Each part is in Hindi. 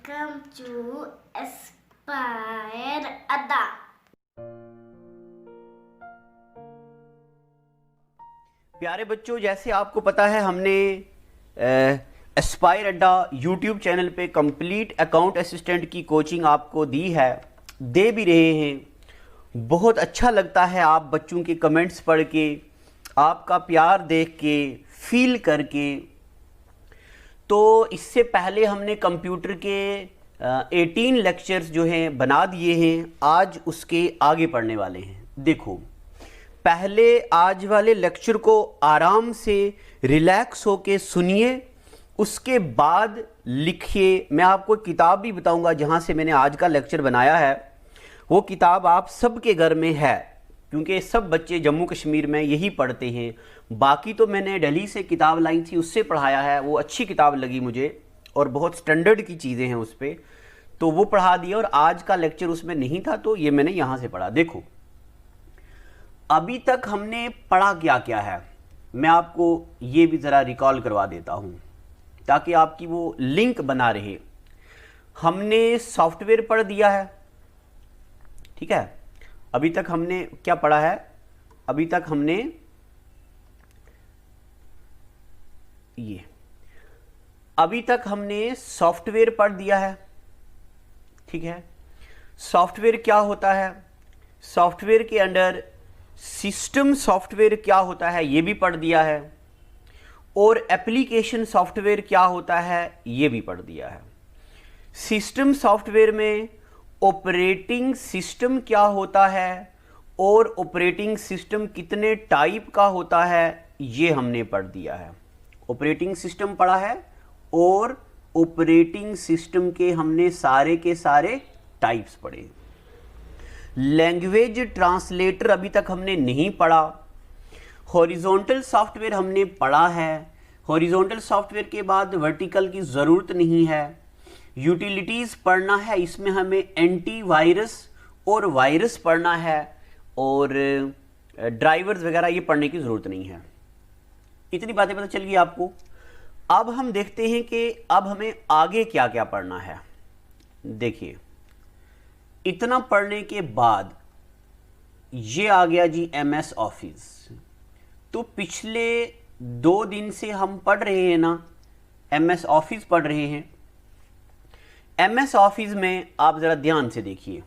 Welcome to Aspire Ada. प्यारे बच्चों, जैसे आपको पता है हमने एस्पायर अड्डा यूट्यूब चैनल पे कंप्लीट अकाउंट असिस्टेंट की कोचिंग आपको दी है, दे भी रहे हैं। बहुत अच्छा लगता है आप बच्चों के कमेंट्स पढ़ के, आपका प्यार देख के, फील करके। तो इससे पहले हमने कंप्यूटर के 18 लेक्चर्स जो हैं बना दिए हैं, आज उसके आगे पढ़ने वाले हैं। देखो, पहले आज वाले लेक्चर को आराम से रिलैक्स होके सुनिए, उसके बाद लिखिए। मैं आपको किताब भी बताऊंगा जहां से मैंने आज का लेक्चर बनाया है। वो किताब आप सबके घर में है, क्योंकि सब बच्चे जम्मू कश्मीर में यही पढ़ते हैं। बाकी तो मैंने दिल्ली से किताब लाई थी, उससे पढ़ाया है। वो अच्छी किताब लगी मुझे और बहुत स्टैंडर्ड की चीज़ें हैं उस पर, तो वो पढ़ा दिया। और आज का लेक्चर उसमें नहीं था, तो ये मैंने यहाँ से पढ़ा। देखो, अभी तक हमने पढ़ा क्या क्या है, मैं आपको ये भी ज़रा रिकॉल करवा देता हूँ ताकि आपकी वो लिंक बना रहे। हमने सॉफ्टवेयर पढ़ दिया है, ठीक है। अभी तक हमने क्या पढ़ा है? अभी तक हमने सॉफ्टवेयर पढ़ दिया है, ठीक है। सॉफ्टवेयर क्या होता है, सॉफ्टवेयर के अंदर सिस्टम सॉफ्टवेयर क्या होता है ये भी पढ़ दिया है, और एप्लीकेशन सॉफ्टवेयर क्या होता है ये भी पढ़ दिया है। सिस्टम सॉफ्टवेयर में ऑपरेटिंग सिस्टम क्या होता है और ऑपरेटिंग सिस्टम कितने टाइप का होता है ये हमने पढ़ दिया है। ऑपरेटिंग सिस्टम पढ़ा है और ऑपरेटिंग सिस्टम के हमने सारे के सारे टाइप्स पढ़े। लैंग्वेज ट्रांसलेटर अभी तक हमने नहीं पढ़ा। हॉरिजॉन्टल सॉफ्टवेयर हमने पढ़ा है। हॉरिजॉन्टल सॉफ्टवेयर के बाद वर्टिकल की ज़रूरत नहीं है। यूटिलिटीज़ पढ़ना है, इसमें हमें एंटीवायरस और वायरस पढ़ना है, और ड्राइवर्स वगैरह ये पढ़ने की ज़रूरत नहीं है। इतनी बातें पता चल गई आपको। अब हम देखते हैं कि अब हमें आगे क्या क्या पढ़ना है। देखिए, इतना पढ़ने के बाद ये आ गया जी MS ऑफिस। तो पिछले 2 दिन से हम पढ़ रहे हैं ना, MS ऑफिस पढ़ रहे हैं। MS ऑफिस में आप ज़रा ध्यान से देखिए,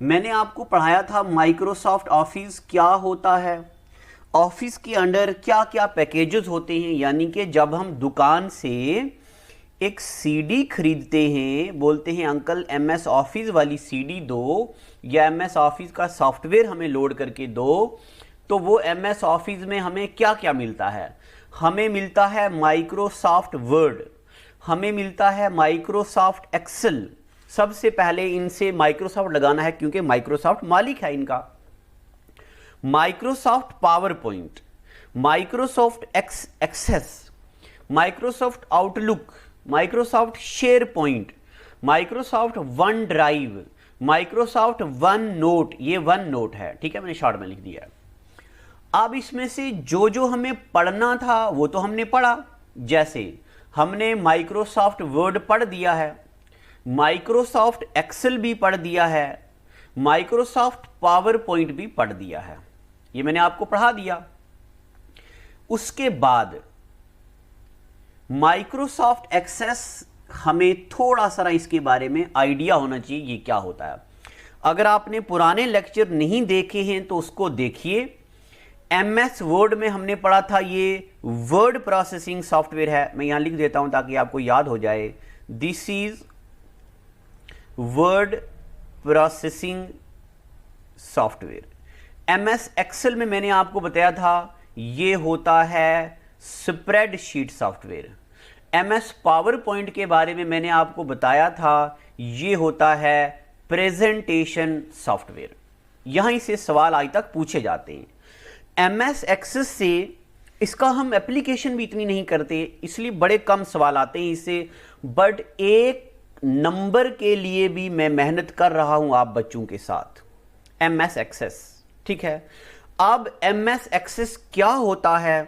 मैंने आपको पढ़ाया था माइक्रोसॉफ्ट ऑफिस क्या होता है, ऑफिस के अंदर क्या क्या पैकेजेस होते हैं। यानी कि जब हम दुकान से एक CD खरीदते हैं, बोलते हैं अंकल MS ऑफिस वाली CD दो, या MS ऑफिस का सॉफ्टवेयर हमें लोड करके दो, तो वो MS ऑफिस में हमें क्या क्या मिलता है? हमें मिलता है माइक्रोसॉफ्ट वर्ड, हमें मिलता है माइक्रोसॉफ्ट एक्सेल। सबसे पहले इनसे माइक्रोसॉफ्ट लगाना है क्योंकि माइक्रोसॉफ्ट मालिक है इनका। Microsoft PowerPoint, Microsoft Access, Microsoft Outlook, Microsoft SharePoint, Microsoft OneDrive, Microsoft OneNote. ये वन नोट है, ठीक है, मैंने शॉर्ट में लिख दिया है। अब इसमें से जो जो हमें पढ़ना था वो तो हमने पढ़ा। जैसे हमने माइक्रोसॉफ्ट वर्ड पढ़ दिया है, माइक्रोसॉफ्ट एक्सेल भी पढ़ दिया है, माइक्रोसॉफ्ट पावर पॉइंट भी पढ़ दिया है। ये मैंने आपको पढ़ा दिया। उसके बाद माइक्रोसॉफ्ट एक्सेस, हमें थोड़ा सा इसके बारे में आइडिया होना चाहिए ये क्या होता है। अगर आपने पुराने लेक्चर नहीं देखे हैं तो उसको देखिए। MS वर्ड में हमने पढ़ा था, ये वर्ड प्रोसेसिंग सॉफ्टवेयर है। मैं यहां लिख देता हूं ताकि आपको याद हो जाए। This is word processing software. MS Excel में मैंने आपको बताया था ये होता है spreadsheet software. MS PowerPoint के बारे में मैंने आपको बताया था, ये होता है प्रेजेंटेशन सॉफ्टवेयर। यहीं से सवाल आज तक पूछे जाते हैं। MS एक्सेस से इसका हम एप्लीकेशन भी इतनी नहीं करते, इसलिए बड़े कम सवाल आते हैं इससे। बट एक नंबर के लिए भी मैं मेहनत कर रहा हूं आप बच्चों के साथ। MS एक्सेस, ठीक है। अब MS एक्सेस क्या होता है?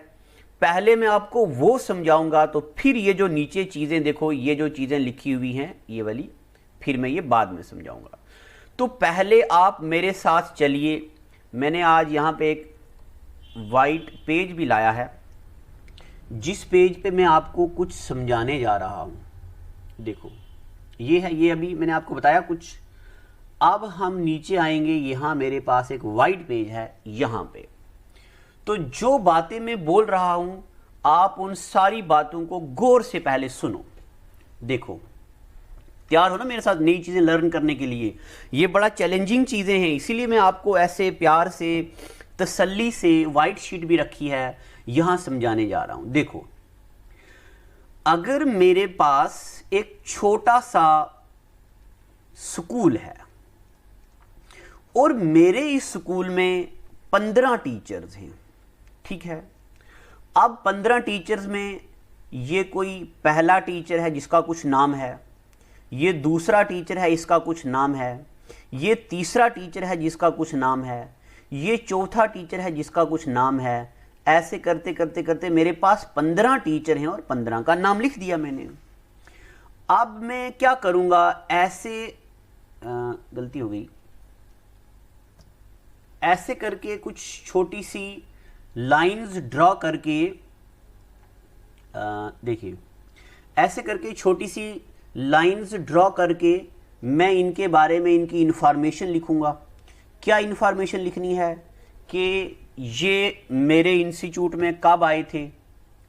पहले मैं आपको वो समझाऊंगा, तो फिर ये जो नीचे चीज़ें देखो, ये जो चीज़ें लिखी हुई हैं ये वाली, फिर मैं ये बाद में समझाऊंगा। तो पहले आप मेरे साथ चलिए। मैंने आज यहाँ पे एक वाइट पेज भी लाया है, जिस पेज पे मैं आपको कुछ समझाने जा रहा हूँ। देखो ये है, ये अभी मैंने आपको बताया कुछ। अब हम नीचे आएंगे, यहाँ मेरे पास एक वाइट पेज है यहाँ पे। तो जो बातें मैं बोल रहा हूँ, आप उन सारी बातों को गौर से पहले सुनो। देखो, तैयार हो ना मेरे साथ नई चीज़ें लर्न करने के लिए। ये बड़ा चैलेंजिंग चीज़ें हैं, इसीलिए मैं आपको ऐसे प्यार से, तसल्ली से वाइट शीट भी रखी है, यहाँ समझाने जा रहा हूँ। देखो, अगर मेरे पास एक छोटा सा स्कूल है और मेरे इस स्कूल में 15 टीचर्स हैं, ठीक है। अब 15 टीचर्स में ये कोई पहला टीचर है जिसका कुछ नाम है, ये दूसरा टीचर है इसका कुछ नाम है, ये तीसरा टीचर है जिसका कुछ नाम है, ये चौथा टीचर है जिसका कुछ नाम है। ऐसे करते करते करते मेरे पास 15 टीचर हैं और 15 का नाम लिख दिया मैंने। अब मैं क्या करूँगा, ऐसे गलती हो गई, ऐसे करके कुछ छोटी सी लाइंस ड्रॉ करके, देखिए ऐसे करके छोटी सी लाइंस ड्रॉ करके मैं इनके बारे में, इनकी इन्फॉर्मेशन लिखूंगा। क्या इन्फॉर्मेशन लिखनी है कि ये मेरे इंस्टीट्यूट में कब आए थे,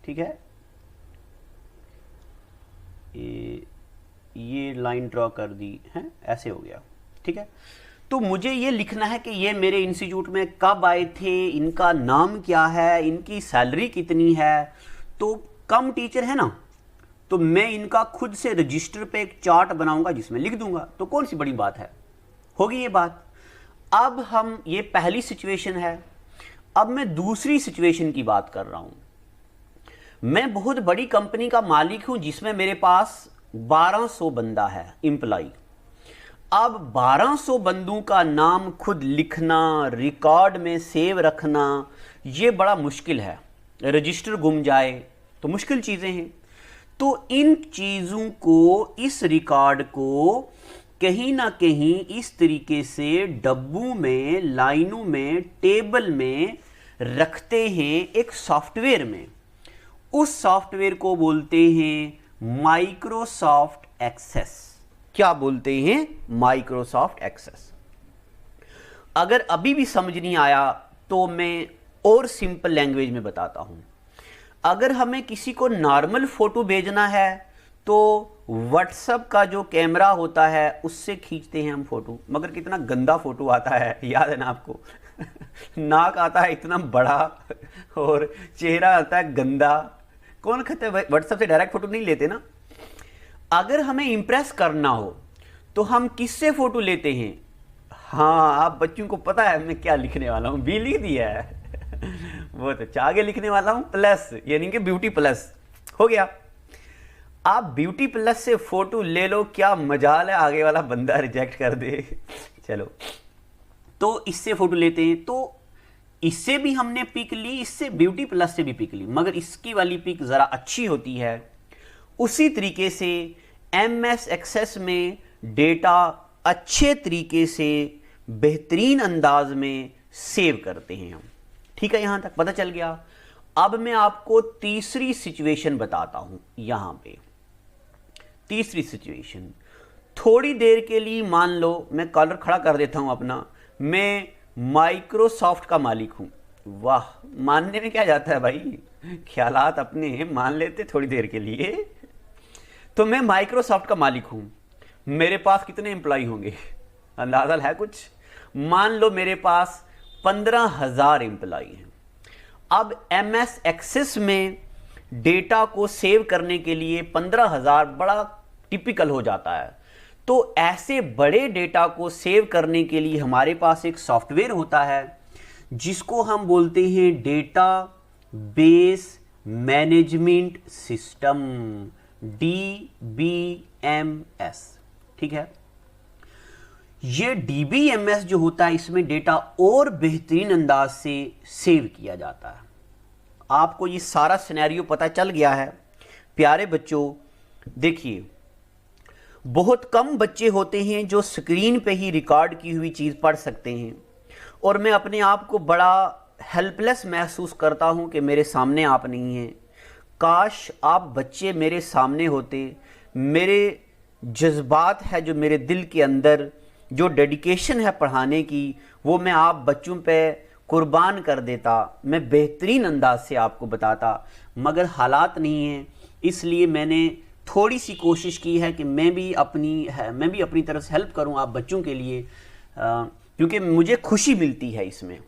ठीक है। ये लाइन ड्रॉ कर दी है, ऐसे हो गया, ठीक है। तो मुझे ये लिखना है कि ये मेरे इंस्टीट्यूट में कब आए थे, इनका नाम क्या है, इनकी सैलरी कितनी है। तो कम टीचर है ना, तो मैं इनका खुद से रजिस्टर पे एक चार्ट बनाऊंगा जिसमें लिख दूंगा। तो कौन सी बड़ी बात है, होगी ये बात। अब हम, ये पहली सिचुएशन है। अब मैं दूसरी सिचुएशन की बात कर रहा हूं। मैं बहुत बड़ी कंपनी का मालिक हूं जिसमें मेरे पास 1200 बंदा है, एम्प्लॉय। अब 1200 बंदों का नाम खुद लिखना, रिकॉर्ड में सेव रखना, ये बड़ा मुश्किल है। रजिस्टर गुम जाए तो मुश्किल चीज़ें हैं। तो इन चीज़ों को, इस रिकॉर्ड को कहीं ना कहीं इस तरीके से डब्बों में, लाइनों में, टेबल में रखते हैं एक सॉफ्टवेयर में। उस सॉफ्टवेयर को बोलते हैं माइक्रोसॉफ्ट एक्सेस। क्या बोलते हैं? Microsoft Access. अगर अभी भी समझ नहीं आया तो मैं और सिंपल लैंग्वेज में बताता हूं। अगर हमें किसी को नॉर्मल फोटो भेजना है तो व्हाट्सएप का जो कैमरा होता है उससे खींचते हैं हम फोटो, मगर कितना गंदा फोटो आता है, याद है ना आपको? नाक आता है इतना बड़ा और चेहरा आता है गंदा। कौन कहते हैं व्हाट्सएप से डायरेक्ट फोटो नहीं लेते ना। अगर हमें इंप्रेस करना हो तो हम किससे फोटो लेते हैं? हाँ, आप बच्चों को पता है मैं क्या लिखने वाला हूँ, बी लिख दिया है। वो तो आगे लिखने वाला हूँ प्लस, यानी कि ब्यूटी प्लस हो गया। आप ब्यूटी प्लस से फोटो ले लो, क्या मजाल है आगे वाला बंदा रिजेक्ट कर दे। चलो, तो इससे फोटो लेते हैं। तो इससे भी हमने पिक ली, इससे ब्यूटी प्लस से भी पिक ली, मगर इसकी वाली पिक ज़रा अच्छी होती है। उसी तरीके से MS एक्सेस में डेटा अच्छे तरीके से बेहतरीन अंदाज में सेव करते हैं हम। ठीक है, यहां तक पता चल गया। अब मैं आपको तीसरी सिचुएशन बताता हूं। यहां पे तीसरी सिचुएशन, थोड़ी देर के लिए मान लो, मैं कॉलर खड़ा कर देता हूं अपना, मैं माइक्रोसॉफ्ट का मालिक हूं। वाह, मानने में क्या जाता है भाई, ख्यालात अपने मान लेते थोड़ी देर के लिए। तो मैं माइक्रोसॉफ्ट का मालिक हूं, मेरे पास कितने एम्प्लॉय होंगे, अंदाजा है कुछ? मान लो मेरे पास 15,000 एम्प्लॉय हैं। अब MS एक्सेस में डेटा को सेव करने के लिए 15,000 बड़ा टिपिकल हो जाता है। तो ऐसे बड़े डेटा को सेव करने के लिए हमारे पास एक सॉफ्टवेयर होता है जिसको हम बोलते हैं data base management system, DBMS। ठीक है, ये DBMS जो होता है, इसमें डेटा और बेहतरीन अंदाज से सेव किया जाता है। आपको ये सारा सिनेरियो पता चल गया है। प्यारे बच्चों, देखिए, बहुत कम बच्चे होते हैं जो स्क्रीन पे ही रिकॉर्ड की हुई चीज़ पढ़ सकते हैं, और मैं अपने आप को बड़ा हेल्पलेस महसूस करता हूँ कि मेरे सामने आप नहीं हैं। काश आप बच्चे मेरे सामने होते, मेरे जज्बात है जो मेरे दिल के अंदर, जो डेडिकेशन है पढ़ाने की, वो मैं आप बच्चों पे कुर्बान कर देता, मैं बेहतरीन अंदाज से आपको बताता, मगर हालात नहीं हैं। इसलिए मैंने थोड़ी सी कोशिश की है कि मैं भी अपनी तरफ से हेल्प करूं आप बच्चों के लिए, क्योंकि मुझे खुशी मिलती है इसमें।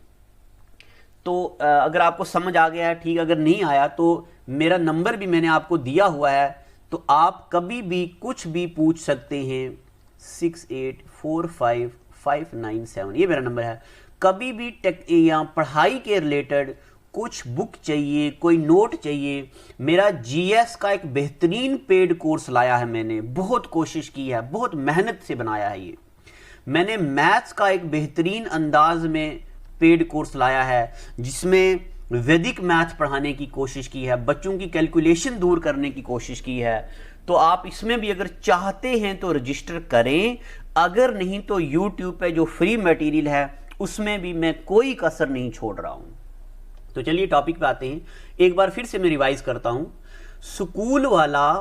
तो अगर आपको समझ आ गया है ठीक, अगर नहीं आया तो मेरा नंबर भी मैंने आपको दिया हुआ है, तो आप कभी भी कुछ भी पूछ सकते हैं। 68455597 ये मेरा नंबर है। कभी भी टेक या पढ़ाई के रिलेटेड कुछ बुक चाहिए, कोई नोट चाहिए, मेरा जीएस का एक बेहतरीन पेड कोर्स लाया है मैंने, बहुत कोशिश की है, बहुत मेहनत से बनाया है ये। मैंने मैथ्स का एक बेहतरीन अंदाज में पेड कोर्स लाया है, जिसमें वैदिक मैथ पढ़ाने की कोशिश की है, बच्चों की कैलकुलेशन दूर करने की कोशिश की है। तो आप इसमें भी अगर चाहते हैं तो रजिस्टर करें, अगर नहीं तो यूट्यूब पे जो फ्री मटेरियल है उसमें भी मैं कोई कसर नहीं छोड़ रहा हूं। तो चलिए टॉपिक पे आते हैं। एक बार फिर से मैं रिवाइज करता हूं। स्कूल वाला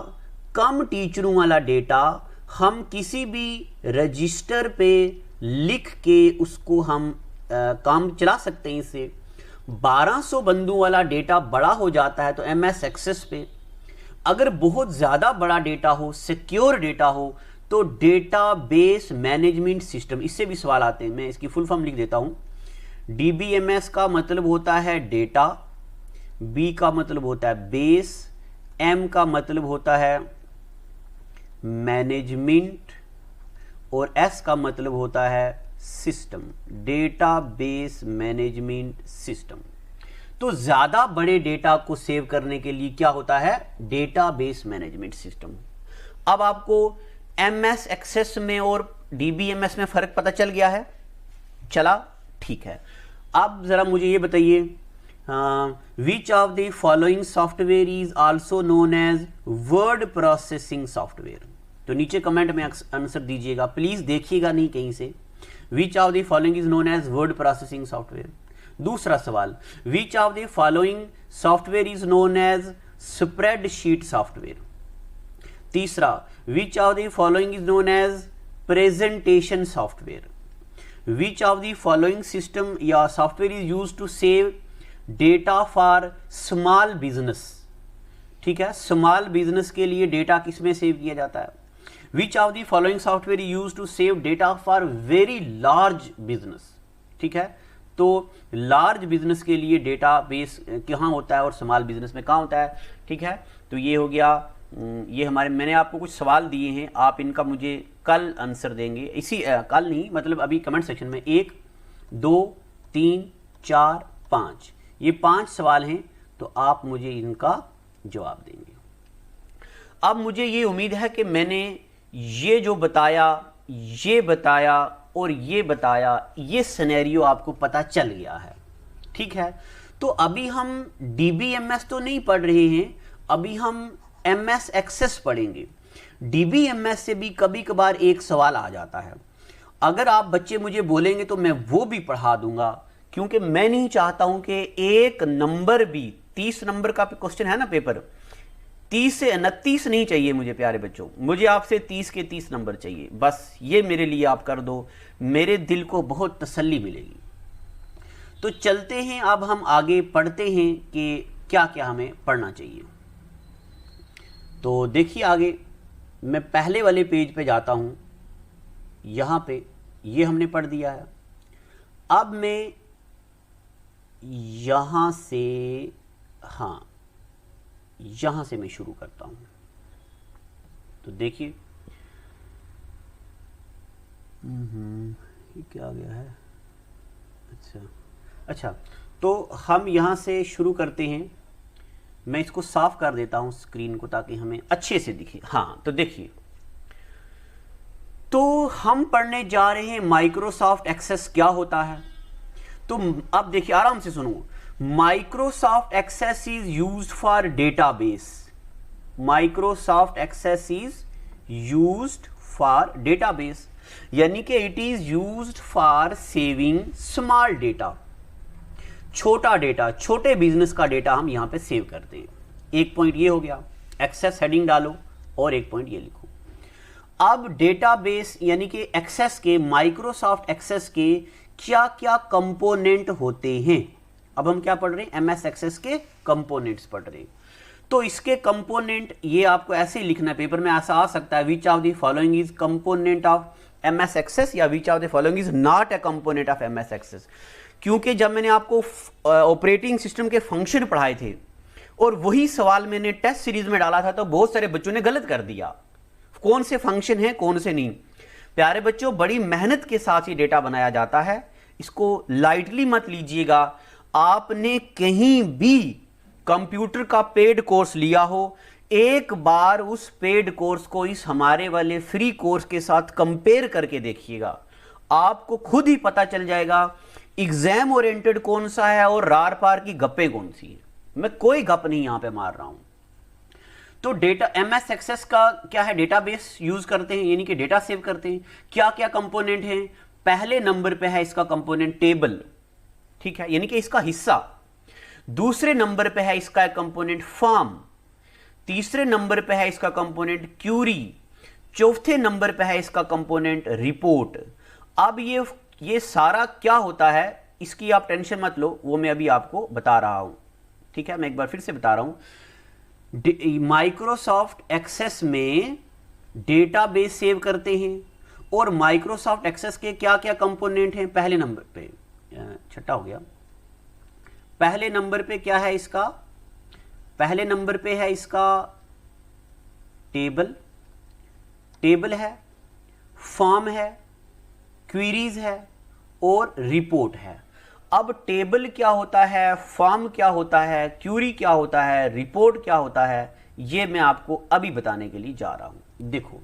कम टीचरों वाला डेटा हम किसी भी रजिस्टर पे लिख के उसको हम काम चला सकते हैं। इससे 1200 बंदों वाला डेटा बड़ा हो जाता है तो एमएस एक्सेस पे, अगर बहुत ज़्यादा बड़ा डेटा हो, सिक्योर डेटा हो, तो डेटाबेस मैनेजमेंट सिस्टम, इससे भी सवाल आते हैं। मैं इसकी फुल फॉर्म लिख देता हूँ। DBMS का मतलब होता है डेटा, B का मतलब होता है बेस, M का मतलब होता है मैनेजमेंट, और S का मतलब होता है सिस्टम, डेटाबेस मैनेजमेंट सिस्टम। तो ज़्यादा बड़े डेटा को सेव करने के लिए क्या होता है? Database management system. अब आपको MS एक्सेस में और DBMS में फ़र्क पता चल गया है? चला, ठीक है। अब ज़रा मुझे ये बताइए, which of the following software is also known as word processing software. तो नीचे कमेंट में आंसर दीजिएगा, प्लीज़ देखिएगा नहीं कहीं से। Which of the following is known as word processing software. दूसरा सवाल, which of the following software is known as spreadsheet software. तीसरा, which of the following is known as presentation software. Which of the following system या software is used to save data for small business? ठीक है, स्मॉल बिजनेस के लिए डेटा किस में सेव किया जाता है? Which of the following software is used to save data for very large business? ठीक है, तो लार्ज बिजनेस के लिए डेटा बेस कहाँ होता है और स्मॉल बिजनेस में कहाँ होता है? ठीक है, तो ये हो गया। ये मैंने आपको कुछ सवाल दिए हैं, आप इनका मुझे कल आंसर देंगे। इसी कल नहीं, मतलब अभी कमेंट सेक्शन में 1 2 3 4 5 ये 5 सवाल हैं, तो आप मुझे इनका जवाब देंगे। अब मुझे ये उम्मीद है कि मैंने ये जो बताया, ये बताया और ये बताया, ये सिनेरियो आपको पता चल गया है। ठीक है, तो अभी हम DBMS तो नहीं पढ़ रहे हैं, अभी हम MS एक्सेस पढ़ेंगे। DBMS से भी कभी कभार एक सवाल आ जाता है। अगर आप बच्चे मुझे बोलेंगे तो मैं वो भी पढ़ा दूंगा, क्योंकि मैं नहीं चाहता हूं कि एक नंबर भी, 30 नंबर का क्वेश्चन है ना पेपर, 30 से 29 नहीं चाहिए मुझे प्यारे बच्चों, मुझे आपसे 30 के 30 नंबर चाहिए। बस ये मेरे लिए आप कर दो, मेरे दिल को बहुत तसल्ली मिलेगी। तो चलते हैं, अब हम आगे पढ़ते हैं कि क्या क्या हमें पढ़ना चाहिए। तो देखिए आगे, मैं पहले वाले पेज पे जाता हूं। यहां पे ये हमने पढ़ दिया है। अब मैं यहां से, हाँ, यहां से मैं शुरू करता हूं। तो देखिए, ये क्या आ गया है? अच्छा, तो हम यहां से शुरू करते हैं। मैं इसको साफ कर देता हूं स्क्रीन को, ताकि हमें अच्छे से दिखे। हाँ, तो देखिए, तो हम पढ़ने जा रहे हैं माइक्रोसॉफ्ट एक्सेस क्या होता है। तो अब देखिए, आराम से सुनो। Microsoft Access is used for database. Microsoft Access is used for database, यानी कि it is used for saving small data. छोटा डेटा, छोटे बिजनेस का डेटा हम यहां पे सेव करते हैं। एक पॉइंट ये हो गया, एक्सेस हेडिंग डालो और एक पॉइंट ये लिखो। अब डेटाबेस यानी कि एक्सेस के, माइक्रोसॉफ्ट एक्सेस के क्या क्या कंपोनेंट होते हैं। अब हम क्या पढ़ रहे हैं, एमएस एक्सेस के कंपोनेंट्स पढ़ रहे हैं। तो इसके कंपोनेंट ये आपको ऐसे ही लिखना है, पेपर में ऐसा आ सकता है, which of the following is component of MS Access या which of the following is not a component of MS Access. क्योंकि जब मैंने आपको ऑपरेटिंग सिस्टम के फंक्शन पढ़ाए थे और वही सवाल मैंने टेस्ट सीरीज में डाला था, तो बहुत सारे बच्चों ने गलत कर दिया, कौन से फंक्शन है कौन से नहीं। प्यारे बच्चों, बड़ी मेहनत के साथ ये डेटा बनाया जाता है, इसको लाइटली मत लीजिएगा। आपने कहीं भी कंप्यूटर का पेड कोर्स लिया हो, एक बार उस पेड कोर्स को इस हमारे वाले फ्री कोर्स के साथ कंपेयर करके देखिएगा, आपको खुद ही पता चल जाएगा एग्जाम ओरिएंटेड कौन सा है और रार पार की गप्पे कौन सी है। मैं कोई गप नहीं यहां पे मार रहा हूं। तो डेटा, एमएस एक्सेस का क्या है, डेटाबेस यूज करते हैं, यानी कि डेटा सेव करते हैं। क्या क्या कंपोनेंट हैं, पहले नंबर पे है इसका कंपोनेंट टेबल, ठीक है, यानी कि इसका हिस्सा। दूसरे नंबर पे है इसका कंपोनेंट फॉर्म। तीसरे नंबर पे है इसका कंपोनेंट क्यूरी। चौथे नंबर पे है इसका कंपोनेंट रिपोर्ट। अब ये सारा क्या होता है, इसकी आप टेंशन मत लो, वो मैं अभी आपको बता रहा हूं, ठीक है। मैं एक बार फिर से बता रहा हूं, माइक्रोसॉफ्ट एक्सेस में डेटाबेस सेव करते हैं और माइक्रोसॉफ्ट एक्सेस के क्या क्या कंपोनेंट हैं। पहले नंबर पे, छठा हो गया, पहले नंबर पे क्या है इसका, पहले नंबर पे है इसका टेबल है, फॉर्म है, क्वेरीज है और रिपोर्ट है। अब टेबल क्या होता है, फॉर्म क्या होता है, क्यूरी क्या होता है, रिपोर्ट क्या होता है, ये मैं आपको अभी बताने के लिए जा रहा हूं। देखो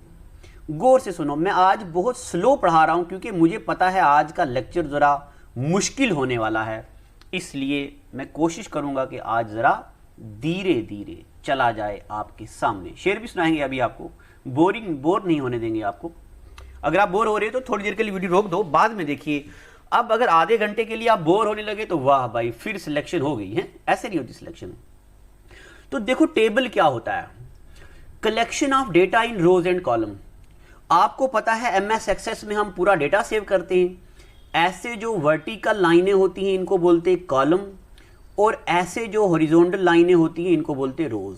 गौर से सुनो, मैं आज बहुत स्लो पढ़ा रहा हूं क्योंकि मुझे पता है आज का लेक्चर जरा मुश्किल होने वाला है, इसलिए मैं कोशिश करूंगा कि आज जरा धीरे धीरे चला जाए आपके सामने। शेर भी सुनाएंगे अभी आपको, बोर नहीं होने देंगे आपको। अगर आप बोर हो रहे हो तो थोड़ी देर के लिए वीडियो रोक दो, बाद में देखिए। अब अगर आधे घंटे के लिए आप बोर होने लगे तो वाह भाई, फिर सिलेक्शन हो गई है, ऐसे नहीं होती सिलेक्शन। तो देखो टेबल क्या होता है, collection of data in rows and column. आपको पता है एमएस एक्सेस में हम पूरा डेटा सेव करते हैं। ऐसे जो वर्टिकल लाइनें होती हैं इनको बोलते हैं कॉलम, और ऐसे जो हॉरिजॉन्टल लाइनें होती हैं इनको बोलते हैं रोज।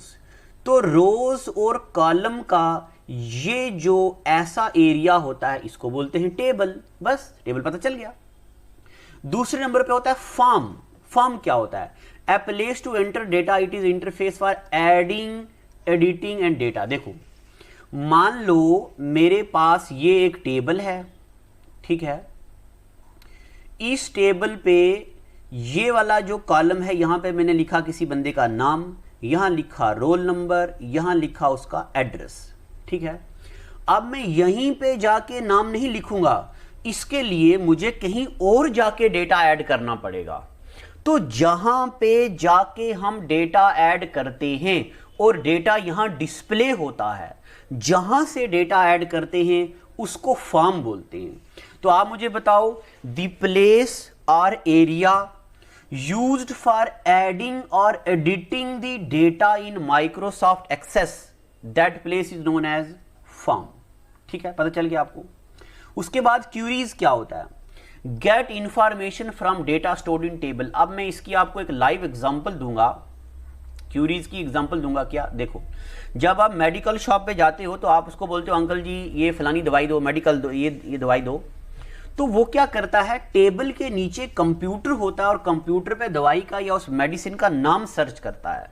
तो रोज और कॉलम का ये जो ऐसा एरिया होता है इसको बोलते हैं टेबल। बस टेबल पता चल गया। दूसरे नंबर पे होता है फॉर्म। फॉर्म क्या होता है, a place to enter data, it is interface for adding, editing and data. देखो मान लो मेरे पास ये एक टेबल है, ठीक है, इस टेबल पे ये वाला जो कॉलम है यहां पे मैंने लिखा किसी बंदे का नाम, यहां लिखा रोल नंबर, यहां लिखा उसका एड्रेस, ठीक है। अब मैं यहीं पे जाके नाम नहीं लिखूंगा, इसके लिए मुझे कहीं और जाके डेटा ऐड करना पड़ेगा। तो जहां पे जाके हम डेटा ऐड करते हैं और डेटा यहां डिस्प्ले होता है, जहां से डेटा ऐड करते हैं उसको फॉर्म बोलते हैं। तो आप मुझे बताओ, the place or area used for adding or editing the data in Microsoft Access, that place is known as form, ठीक है, पता चल गया आपको। उसके बाद क्यूरीज क्या होता है, get information from data stored in table. अब मैं इसकी आपको एक लाइव एग्जांपल दूंगा, क्यूरीज की एग्जांपल दूंगा। क्या, देखो जब आप मेडिकल शॉप पे जाते हो तो आप उसको बोलते हो अंकल जी ये फलानी दवाई दो, मेडिकल दो, ये दवाई दो। तो वो क्या करता है, टेबल के नीचे कंप्यूटर होता है और कंप्यूटर पे दवाई का या उस मेडिसिन का नाम सर्च करता है।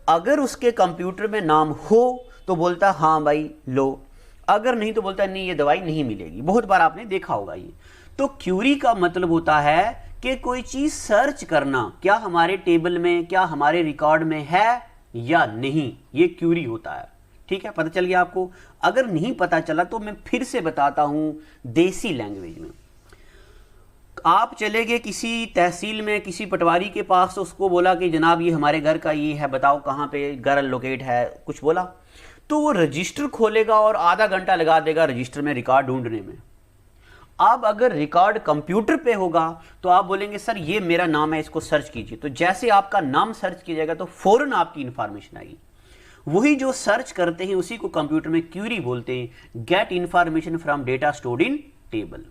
अगर उसके कंप्यूटर में नाम हो तो बोलता है हाँ भाई लो, अगर नहीं तो बोलता है नहीं ये दवाई नहीं मिलेगी। बहुत बार आपने देखा होगा ये। तो क्यूरी का मतलब होता है कि कोई चीज सर्च करना, क्या हमारे टेबल में, क्या हमारे रिकॉर्ड में है या नहीं, ये क्यूरी होता है, ठीक है, पता चल गया आपको। अगर नहीं पता चला तो मैं फिर से बताता हूं देसी लैंग्वेज में। आप चले गए किसी तहसील में किसी पटवारी के पास, उसको बोला कि जनाब ये हमारे घर का ये है, बताओ कहाँ पे घर लोकेट है, कुछ बोला, तो वो रजिस्टर खोलेगा और आधा घंटा लगा देगा रजिस्टर में रिकॉर्ड ढूंढने में। अब अगर रिकॉर्ड कंप्यूटर पे होगा तो आप बोलेंगे सर ये मेरा नाम है, इसको सर्च कीजिए, तो जैसे आपका नाम सर्च किया जाएगा तो फौरन आपकी इंफॉर्मेशन आएगी। वही जो सर्च करते हैं उसी को कंप्यूटर में क्यूरी बोलते हैं, get information from data stored in table.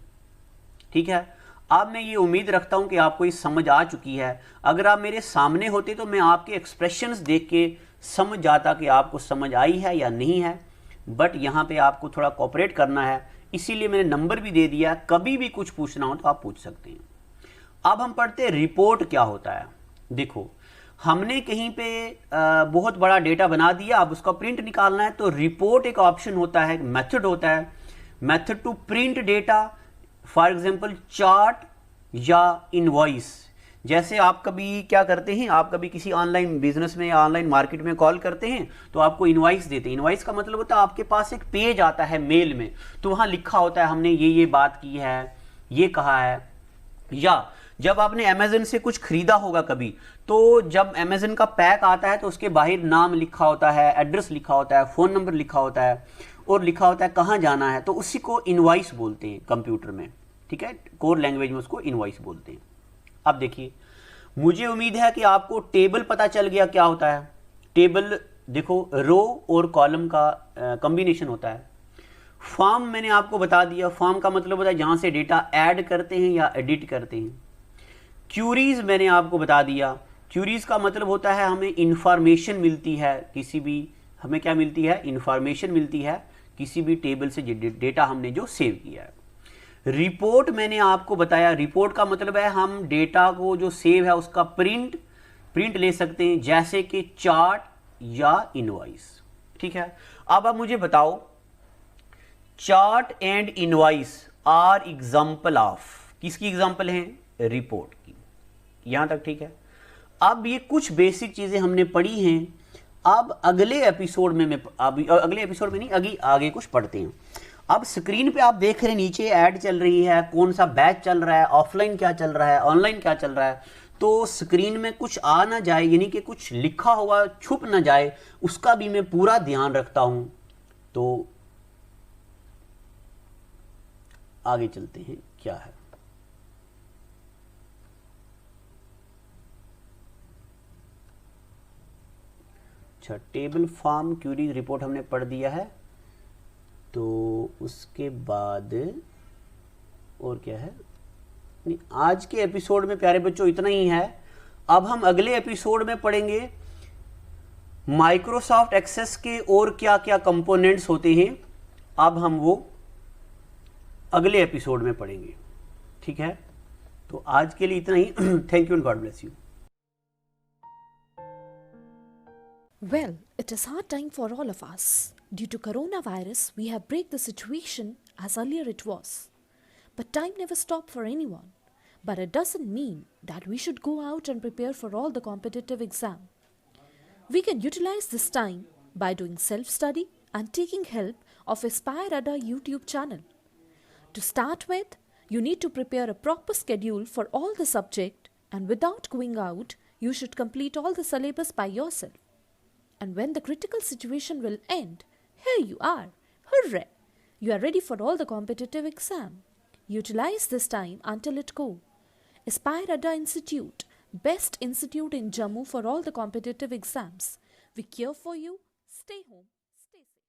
ठीक है, अब मैं ये उम्मीद रखता हूं कि आपको ये समझ आ चुकी है। अगर आप मेरे सामने होते तो मैं आपके एक्सप्रेशंस देख के समझ जाता कि आपको समझ आई है या नहीं है, बट यहाँ पे आपको थोड़ा कोऑपरेट करना है, इसीलिए मैंने नंबर भी दे दिया। कभी भी कुछ पूछना हो तो आप पूछ सकते हैं। अब हम पढ़ते हैं रिपोर्ट क्या होता है। देखो, हमने कहीं पे बहुत बड़ा डेटा बना दिया, अब उसका प्रिंट निकालना है, तो रिपोर्ट एक ऑप्शन होता है, मेथड होता है, method to print data, for example chart या इनवॉइस। जैसे आप कभी क्या करते हैं, आप कभी किसी ऑनलाइन बिजनेस में या ऑनलाइन मार्केट में कॉल करते हैं तो आपको इनवॉइस देते हैं। इनवॉइस का मतलब होता है आपके पास एक पेज आता है मेल में, तो वहाँ लिखा होता है हमने ये बात की है, ये कहा है। या जब आपने अमेजन से कुछ खरीदा होगा कभी, तो जब अमेजन का पैक आता है तो उसके बाहर नाम लिखा होता है, एड्रेस लिखा होता है, फ़ोन नंबर लिखा होता है और लिखा होता है कहाँ जाना है, तो उसी को इनवॉइस बोलते हैं कंप्यूटर में। ठीक है, कोर लैंग्वेज में उसको इनवॉइस बोलते हैं। अब देखिए, मुझे उम्मीद है कि आपको टेबल पता चल गया क्या होता है। टेबल देखो, रो और कॉलम का कॉम्बिनेशन होता है। फॉर्म मैंने आपको बता दिया, फॉर्म का मतलब होता है जहाँ से डेटा ऐड करते हैं या एडिट करते हैं। क्यूरीज मैंने आपको बता दिया, क्यूरीज का मतलब होता है हमें इंफॉर्मेशन मिलती है, किसी भी हमें क्या मिलती है, इंफॉर्मेशन मिलती है किसी भी टेबल से डेटा हमने जो सेव किया है। रिपोर्ट मैंने आपको बताया, रिपोर्ट का मतलब है हम डेटा को जो सेव है उसका प्रिंट ले सकते हैं, जैसे कि चार्ट या इनवॉइस। ठीक है, अब आप मुझे बताओ, chart and invoice are example of, किसकी एग्जाम्पल है, रिपोर्ट की। यहां तक ठीक है। अब ये कुछ बेसिक चीजें हमने पढ़ी हैं। अब अगले एपिसोड में अगले एपिसोड में नहीं, आगे कुछ पढ़ते हैं। अब स्क्रीन पे आप देख रहे हैं नीचे ऐड चल रही है, कौन सा बैच चल रहा है, ऑफलाइन क्या चल रहा है, ऑनलाइन क्या चल रहा है। तो स्क्रीन में कुछ आ ना जाए, यानी कि कुछ लिखा हुआ छुप ना जाए, उसका भी मैं पूरा ध्यान रखता हूं। तो आगे चलते हैं, क्या है। अच्छा, टेबल, फॉर्म, क्यूरी, रिपोर्ट हमने पढ़ दिया है। तो उसके बाद और क्या है, नहीं, आज के एपिसोड में प्यारे बच्चों इतना ही है। अब हम अगले एपिसोड में पढ़ेंगे माइक्रोसॉफ्ट एक्सेस के और क्या क्या कंपोनेंट्स होते हैं। अब हम वो अगले एपिसोड में पढ़ेंगे। ठीक है, तो आज के लिए इतना ही। Thank you and God bless you. Well, it is hard time for all of us. Due to coronavirus, we have break the situation as earlier it was. But time never stopped for anyone. But it doesn't mean that we should go out and prepare for all the competitive exam. We can utilize this time by doing self-study and taking help of Aspire Ada YouTube channel. To start with, you need to prepare a proper schedule for all the subject, and without going out, you should complete all the syllabus by yourself. And when the critical situation will end, here you are. Hooray! You are ready for all the competitive exam. Utilize this time until it go. Aspire Ada Institute, best institute in Jammu for all the competitive exams. We care for you. Stay home. Stay safe.